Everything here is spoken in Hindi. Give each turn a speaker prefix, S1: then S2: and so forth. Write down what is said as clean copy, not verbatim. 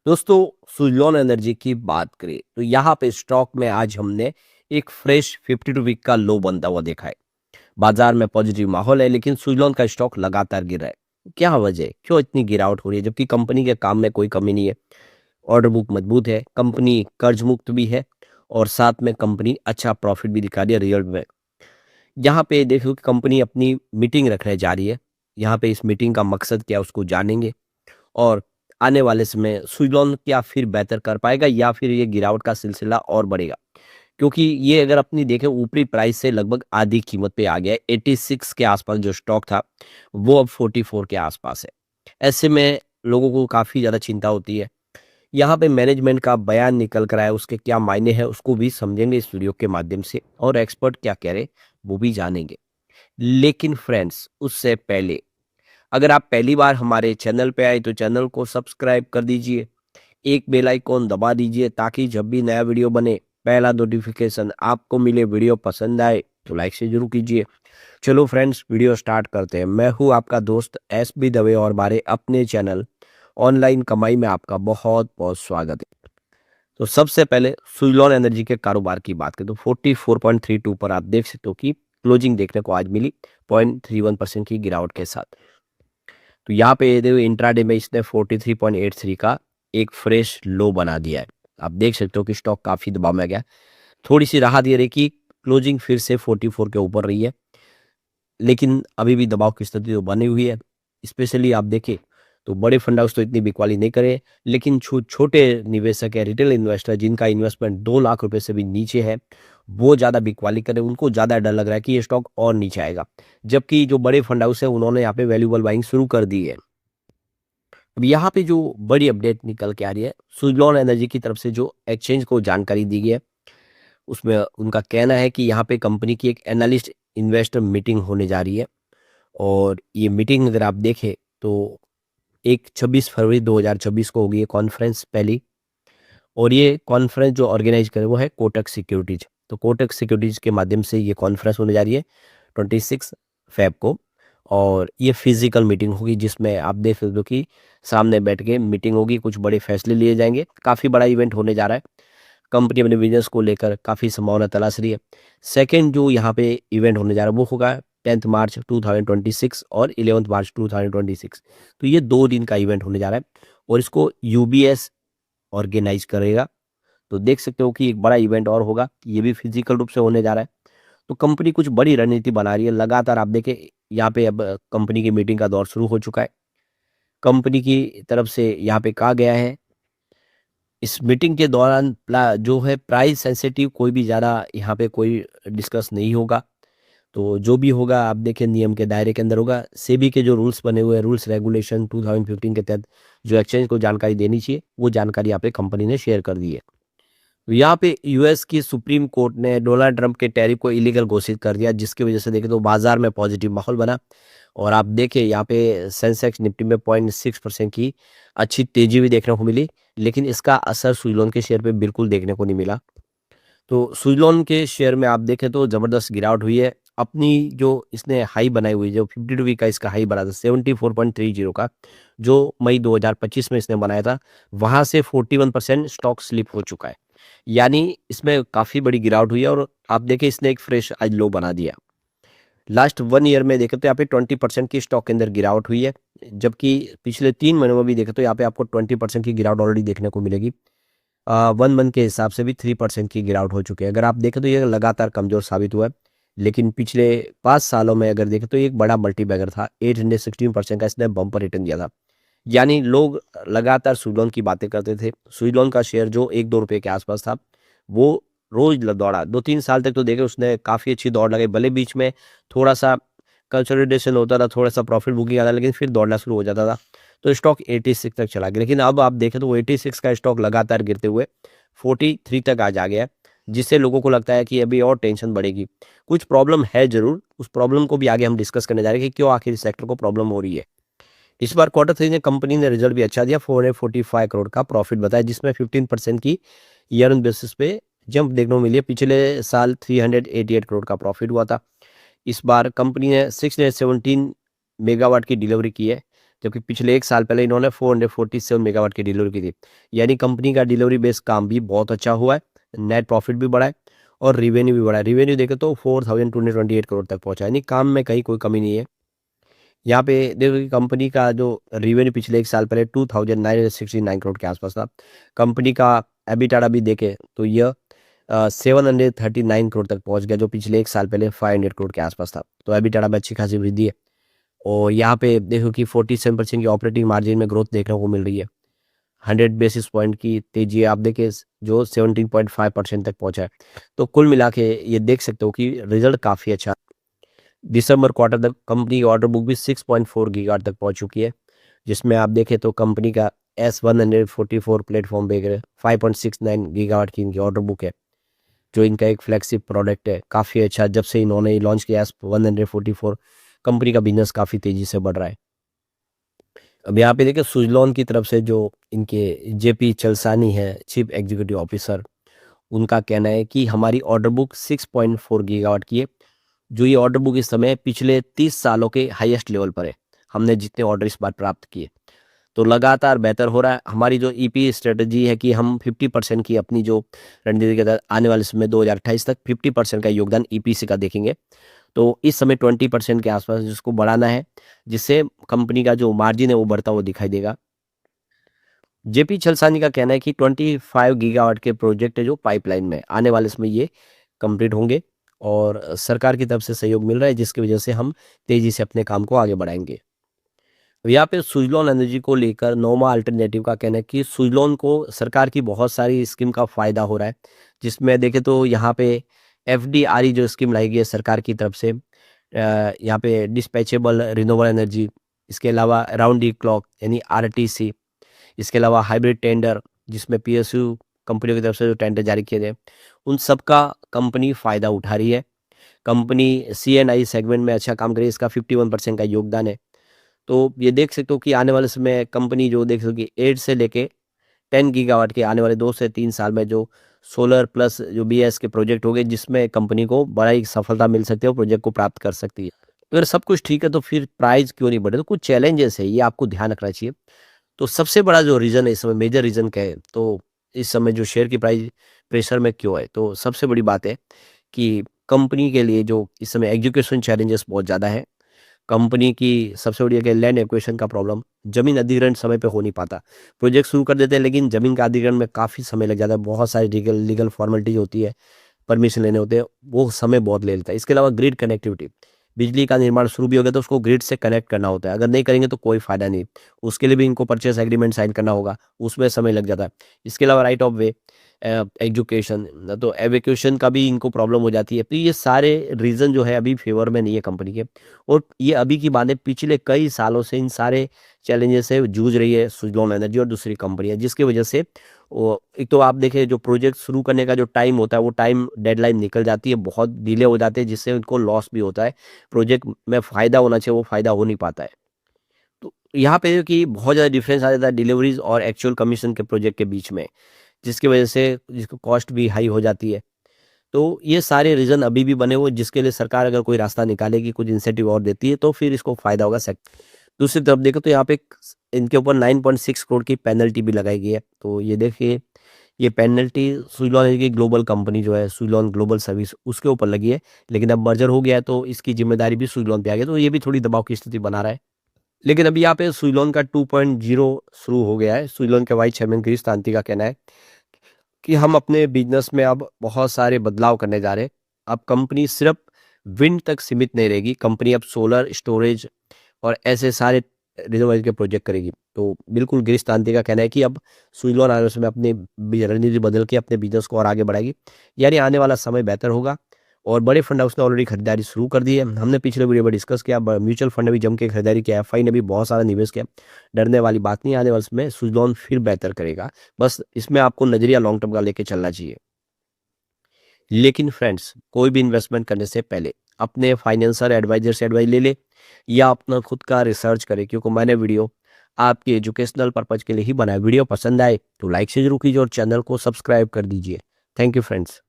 S1: दोस्तों, सुज़लॉन एनर्जी की बात करें तो यहाँ पे स्टॉक में आज हमने एक फ्रेश 52 वीक का लो बनता हुआ देखा है। बाजार में पॉजिटिव माहौल है, लेकिन सुज़लॉन का स्टॉक लगातार गिर रहा है। क्या वजह है? क्यों इतनी गिरावट हो रही है जबकि कंपनी के काम में कोई कमी नहीं है? ऑर्डर बुक मजबूत है, कंपनी कर्ज मुक्त भी है और साथ में कंपनी अच्छा प्रॉफिट भी दिखा रही है रिजल्ट में। यहाँ पे देखो कि कंपनी अपनी मीटिंग रखने जा रही है। यहाँ पे इस मीटिंग का मकसद क्या है उसको जानेंगे और आने वाले समय सुज़लॉन क्या फिर बेहतर कर पाएगा या फिर ये गिरावट का सिलसिला और बढ़ेगा? क्योंकि ये अगर अपनी देखें ऊपरी प्राइस से लगभग आधी कीमत पे आ गया है। 86 के आसपास जो स्टॉक था, वो अब 44 के आसपास है। ऐसे में लोगों को काफ़ी ज़्यादा चिंता होती है। यहाँ पे मैनेजमेंट का बयान निकल कर आया, उसके क्या मायने हैं उसको भी समझेंगे इस वीडियो के माध्यम से और एक्सपर्ट क्या कह रहे हैं, वो भी जानेंगे। लेकिन फ्रेंड्स, उससे पहले अगर आप पहली बार हमारे चैनल पे आए तो चैनल को सब्सक्राइब कर दीजिए, एक बेल आइकॉन दबा दीजिए ताकि जब भी नया वीडियो बने पहला नोटिफिकेशन आपको मिले। वीडियो पसंद आए तो लाइक से जरूर कीजिए। चलो फ्रेंड्स, वीडियो स्टार्ट करते हैं। मैं हूँ आपका दोस्त एस बी दवे और हमारे अपने चैनल ऑनलाइन कमाई में आपका बहुत बहुत स्वागत है। तो सबसे पहले सुज़लॉन एनर्जी के कारोबार की बात करें तो 44.32 पर आप देख सकते हो कि क्लोजिंग देखने को आज मिली 0.31% की गिरावट के साथ। तो यहाँ पे देखो इंट्राडे में इसने 43.83 का एक फ्रेश लो बना दिया है। आप देख सकते हो कि स्टॉक काफ़ी दबाव में गया। थोड़ी सी राहत ये रही कि क्लोजिंग फिर से 44 के ऊपर रही है, लेकिन अभी भी दबाव की स्थिति तो बनी हुई है। स्पेशली आप देखें तो बड़े फंड हाउस तो इतनी बिकवाली नहीं करे, लेकिन छोटे निवेशक है, रिटेल इन्वेस्टर जिनका इन्वेस्टमेंट 2 लाख रुपए से भी नीचे है, वो ज़्यादा बिकवाली करे, उनको ज़्यादा डर लग रहा है कि ये स्टॉक और नीचे आएगा। जबकि जो बड़े फंड हाउस है उन्होंने यहाँ पे वैल्यूएबल बाइंग शुरू कर दी है। अब यहाँ पे जो बड़ी अपडेट निकल के आ रही है, सुज़लॉन एनर्जी की तरफ से जो एक्सचेंज को जानकारी दी गई है, उसमें उनका कहना है कि यहाँ पे कंपनी की एक एनालिस्ट इन्वेस्टर मीटिंग होने जा रही है और ये मीटिंग अगर आप देखें तो एक 26 फरवरी 2026 को होगी ये कॉन्फ्रेंस पहली। और ये कॉन्फ्रेंस जो ऑर्गेनाइज करे वो है कोटक सिक्योरिटीज। तो कोटक सिक्योरिटीज के माध्यम से ये कॉन्फ्रेंस होने जा रही है 26 फेब को और ये फिजिकल मीटिंग होगी जिसमें आप देख सकते हो कि सामने बैठ के मीटिंग होगी, कुछ बड़े फैसले लिए जाएंगे। काफ़ी बड़ा इवेंट होने जा रहा है। कंपनी अपने बिजनेस को लेकर काफ़ी संभावना तलाश रही है। सेकंड जो यहाँ पे इवेंट होने जा रहा है वो होगा 10 मार्च 2026 और 11 मार्च 2026। तो ये 2 दिन का इवेंट होने जा रहा है और इसको यूबीएस ऑर्गेनाइज करेगा। तो देख सकते हो कि एक बड़ा इवेंट और होगा, ये भी फिजिकल रूप से होने जा रहा है। तो कंपनी कुछ बड़ी रणनीति बना रही है लगातार। आप देखें यहाँ पे अब कंपनी की मीटिंग का दौर शुरू हो चुका है। कंपनी की तरफ से यहाँ पे कहा गया है इस मीटिंग के दौरान जो है प्राइस सेंसिटिव कोई भी ज़्यादा यहाँ पे कोई डिस्कस नहीं होगा। तो जो भी होगा आप देखें नियम के दायरे के अंदर होगा। सेबी के जो रूल्स बने हुए हैं, रूल्स रेगुलेशन 2015 के तहत जो एक्सचेंज को जानकारी देनी चाहिए वो जानकारी यहाँ पे कंपनी ने शेयर कर दी है। तो यहाँ पे यूएस की सुप्रीम कोर्ट ने डोनाल्ड ट्रंप के टैरिफ को इलीगल घोषित कर दिया, जिसकी वजह से देखें तो बाजार में पॉजिटिव माहौल बना और आप देखें यहाँ पे सेंसेक्स निफ्टी में 0.6% की अच्छी तेजी भी देखने को मिली, लेकिन इसका असर सुज़लॉन के शेयर पे बिल्कुल देखने को नहीं मिला। तो सुज़लॉन के शेयर में आप देखें तो ज़बरदस्त गिरावट हुई है। अपनी जो इसने हाई बनाई हुई जो 52 वीक का इसका हाई बना था 74.30 का, जो मई 2025 में इसने बनाया था, वहाँ से 41% स्टॉक स्लिप हो चुका है। यानी इसमें काफ़ी बड़ी गिरावट हुई है और आप देखें इसने एक फ्रेश आज लो बना दिया। लास्ट 1 ईयर में देखें तो यहाँ पे 20% की स्टॉक के अंदर गिरावट हुई है, जबकि पिछले 3 महीनों में भी देखें तो यहाँ पे आपको 20% की गिरावट ऑलरेडी देखने को मिलेगी। 1 मंथ के हिसाब से भी 3% की गिरावट हो चुकी है। अगर आप देखें तो ये लगातार कमज़ोर साबित हुआ है, लेकिन पिछले 5 सालों में अगर देखें तो एक बड़ा मल्टीबैगर था। 816% का इसने बम्पर रिटर्न दिया था। यानी लोग लगातार सुज़लॉन की बातें करते थे। सुज़लॉन का शेयर जो 1-2 रुपए के आसपास था, वो रोज़ दौड़ा। 2-3 साल तक तो देखें उसने काफ़ी अच्छी दौड़ लगाई। भले बीच में थोड़ा-सा कंसोलिडेशन होता था, थोड़ा-सा प्रॉफिट बुकिंग आता था, लेकिन फिर दौड़ना शुरू हो जाता था। तो स्टॉक 86 तक चला गया। लेकिन अब आप देखें तो वो 86 का स्टॉक लगातार गिरते हुए 43 तक आज आ गया है, जिससे लोगों को लगता है कि अभी और टेंशन बढ़ेगी। कुछ प्रॉब्लम है ज़रूर, उस प्रॉब्लम को भी आगे हम डिस्कस करने जा रहे हैं कि क्यों आखिर इस सेक्टर को प्रॉब्लम हो रही है। इस बार क्वार्टर 3 में कंपनी ने रिजल्ट भी अच्छा दिया, 445 करोड़ का प्रॉफिट बताया, जिसमें 15% की ईयर ऑन बेसिस पे जंप देखने को मिली है। पिछले साल 388 करोड़ का प्रॉफिट हुआ था। इस बार कंपनी ने 617 मेगावाट की डिलीवरी की है, जबकि पिछले 1 साल पहले इन्होंने 447 मेगावाट की डिलीवरी की थी। यानी कंपनी का डिलीवरी बेस्ड काम भी बहुत अच्छा हुआ है, नेट प्रॉफिट भी बढ़ा है और रेवेन्यू भी बढ़ा है। रेवेन्यू देखें तो 4228 करोड़ तक पहुँचा है, यानी काम में कहीं कोई कमी नहीं है। यहाँ पे देखो कि कंपनी का जो रेवेन्यू पिछले 1 साल पहले 2969 करोड़ के आसपास था। कंपनी का एबिटाडा भी देखें तो यह 739 करोड़ तक पहुँच गया, जो पिछले 1 साल पहले 500 करोड़ के आसपास था। तो एबिटाडा में अच्छी खासी वृद्धि है और यहाँ पे देखो कि 47% की ऑपरेटिंग मार्जिन में ग्रोथ देखने को मिल रही है। 100 बेसिस पॉइंट की तेजी है, आप देखिए जो 17.5% तक पहुँचा है। तो कुल मिला के ये देख सकते हो कि रिजल्ट काफ़ी अच्छा। दिसंबर क्वार्टर तक कंपनी की ऑर्डर बुक भी 6.4 गीगावाट तक पहुंच चुकी है, जिसमें आप देखें तो कंपनी का S144 प्लेटफॉर्म पे 5.69 गीगावाट की इनकी ऑर्डर बुक है, जो इनका एक फ्लैगशिप प्रोडक्ट है। काफ़ी अच्छा, जब से इन्होंने लॉन्च किया S144 कंपनी का बिजनेस काफ़ी तेज़ी से बढ़ रहा है। अब यहाँ पे देखिए सुजलॉन की तरफ से जो इनके जेपी चलसानी है चीफ एग्जीक्यूटिव ऑफिसर, उनका कहना है कि हमारी ऑर्डर बुक 6.4 गीगावाट की है, जो ये ऑर्डर बुक इस समय पिछले 30 सालों के हाईएस्ट लेवल पर है। हमने जितने ऑर्डर इस बार प्राप्त किए, तो लगातार बेहतर हो रहा है। हमारी जो ईपी स्ट्रेटजी है कि हम 50% की अपनी जो रणनीति के तहत आने वाले समय 2028 तक 50% का योगदान ईपीसी का देखेंगे। तो इस समय 20% के आसपास जिसको बढ़ाना है, जिससे कंपनी का जो मार्जिन है वो बढ़ता हुआ दिखाई देगा। जेपी चलसानी का कहना है कि 25 गीगावाट के प्रोजेक्ट है जो पाइपलाइन में आने वाले समय ये कंप्लीट होंगे और सरकार की तरफ से सहयोग मिल रहा है, जिसकी वजह से हम तेजी से अपने काम को आगे बढ़ाएंगे। यहाँ पे सुजलॉन एनर्जी को लेकर नोमा अल्टरनेटिव का कहना है कि सुजलॉन को सरकार की बहुत सारी स्कीम का फायदा हो रहा है, जिसमें देखें तो यहाँ पे एफडीआरई जो स्कीम लाई गई है सरकार की तरफ से, यहाँ पे डिस्पैचेबल रिन्यूएबल एनर्जी, इसके अलावा राउंड दी क्लॉक यानी आरटीसी, इसके अलावा हाइब्रिड टेंडर जिसमें पीएसयू कंपनियों की तरफ से जो टेंडर जारी किए गए, उन सब का कंपनी फ़ायदा उठा रही है। कंपनी सीएनआई सेगमेंट में अच्छा काम कर रही है, इसका 51% का योगदान है। तो ये देख सकते हो कि आने वाले समय कंपनी जो देख सको कि 8 से लेके 10 गीगावाट के आने वाले 2 से 3 साल में जो सोलर प्लस जो बीएस के प्रोजेक्ट हो गए, जिसमें कंपनी को बड़ा ही सफलता मिल सकती है और प्रोजेक्ट को प्राप्त कर सकती है। अगर सब कुछ ठीक है तो फिर प्राइस क्यों नहीं बढ़े? तो कुछ चैलेंजेस है, ये आपको ध्यान रखना चाहिए। तो सबसे बड़ा जो रीज़न है इस समय, मेजर रीज़न क्या है? तो इस समय जो शेयर की प्राइस प्रेशर में क्यों है? तो सबसे बड़ी बात है कि कंपनी के लिए जो इस समय एजुकेशन चैलेंजेस बहुत ज़्यादा है। कंपनी की सबसे बड़ी है कि लैंड एक्विजिशन का प्रॉब्लम, ज़मीन अधिग्रहण समय पे हो नहीं पाता। प्रोजेक्ट शुरू कर देते हैं लेकिन ज़मीन का अधिग्रहण में काफ़ी समय लग जाता है, बहुत सारी लीगल फॉर्मेलिटीज़ होती है, परमिशन लेने होते हैं, वो समय बहुत ले लेता है। इसके अलावा ग्रिड कनेक्टिविटी, बिजली का निर्माण शुरू भी हो गया तो उसको ग्रिड से कनेक्ट करना होता है, अगर नहीं करेंगे तो कोई फ़ायदा नहीं। उसके लिए भी इनको परचेस एग्रीमेंट साइन करना होगा, उसमें समय लग जाता है। इसके अलावा राइट ऑफ वे, एजुकेशन, तो एवैक्यूएशन का भी इनको प्रॉब्लम हो जाती है। तो ये सारे रीज़न जो है अभी फेवर में नहीं है कंपनी के, और ये अभी की बात है, पिछले कई सालों से इन सारे चैलेंजेस से जूझ रही है सुजलॉन एनर्जी और दूसरी कंपनियाँ, जिसकी वजह से वो एक तो आप देखें जो प्रोजेक्ट शुरू करने का जो टाइम होता है वो टाइम डेडलाइन निकल जाती है, बहुत डिले हो जाते हैं, जिससे उनको लॉस भी होता है। प्रोजेक्ट में फ़ायदा होना चाहिए वो फ़ायदा हो नहीं पाता है। तो यहाँ पे कि बहुत ज़्यादा डिफरेंस आ जाता है डिलीवरीज और एक्चुअल कमीशन के प्रोजेक्ट के बीच में, जिसकी वजह से जिसको कॉस्ट भी हाई हो जाती है। तो ये सारे रीज़न अभी भी बने हुए, जिसके लिए सरकार अगर कोई रास्ता निकालेगी, कुछ इंसेंटिव और देती है तो फिर इसको फ़ायदा होगा। दूसरी तरफ देखो तो यहाँ पे इनके ऊपर 9.6 करोड़ की पेनल्टी भी लगाई गई है। तो ये देखिए, ये पेनल्टी सुज़लॉन की ग्लोबल कंपनी जो है सुज़लॉन ग्लोबल सर्विस, उसके ऊपर लगी है, लेकिन अब मर्जर हो गया है तो इसकी जिम्मेदारी भी सुज़लॉन पे आ गई, तो ये भी थोड़ी दबाव की स्थिति बना रहा है। लेकिन अभी यहाँ पे सुज़लॉन का 2.0 शुरू हो गया है। सुज़लॉन के वाइस चेयरमैन गिरीश तांती का कहना है कि हम अपने बिजनेस में अब बहुत सारे बदलाव करने जा रहे हैं। अब कंपनी सिर्फ विंड तक सीमित नहीं रहेगी, कंपनी अब सोलर, स्टोरेज और ऐसे सारे रिन्यूएबल के प्रोजेक्ट करेगी। तो बिल्कुल गिरीश तांती का कहना है कि अब सुज़लॉन आने वाले समय अपनी रणनीति बदल के अपने बिजनेस को और आगे बढ़ाएगी, यानी आने वाला समय बेहतर होगा। और बड़े फंड हाउस ने ऑलरेडी खरीदारी शुरू कर दी है। हमने पिछले वीडियो में डिस्कस किया, म्यूचुअल फंड ने भी जम के खरीदारी किया, एफआई ने भी बहुत सारा निवेश किया। डरने वाली बात नहीं, आने वाले समय सुज़लॉन फिर बेहतर करेगा। बस इसमें आपको नजरिया लॉन्ग टर्म का लेके चलना चाहिए। लेकिन फ्रेंड्स, कोई भी इन्वेस्टमेंट करने से पहले अपने फाइनेंशियल एडवाइजर से एडवाइस ले ले या अपना खुद का रिसर्च करें, क्योंकि मैंने वीडियो आपके एजुकेशनल पर्पज के लिए ही बनाया। वीडियो पसंद आए तो लाइक से जरूर कीजिए और चैनल को सब्सक्राइब कर दीजिए। Thank you friends.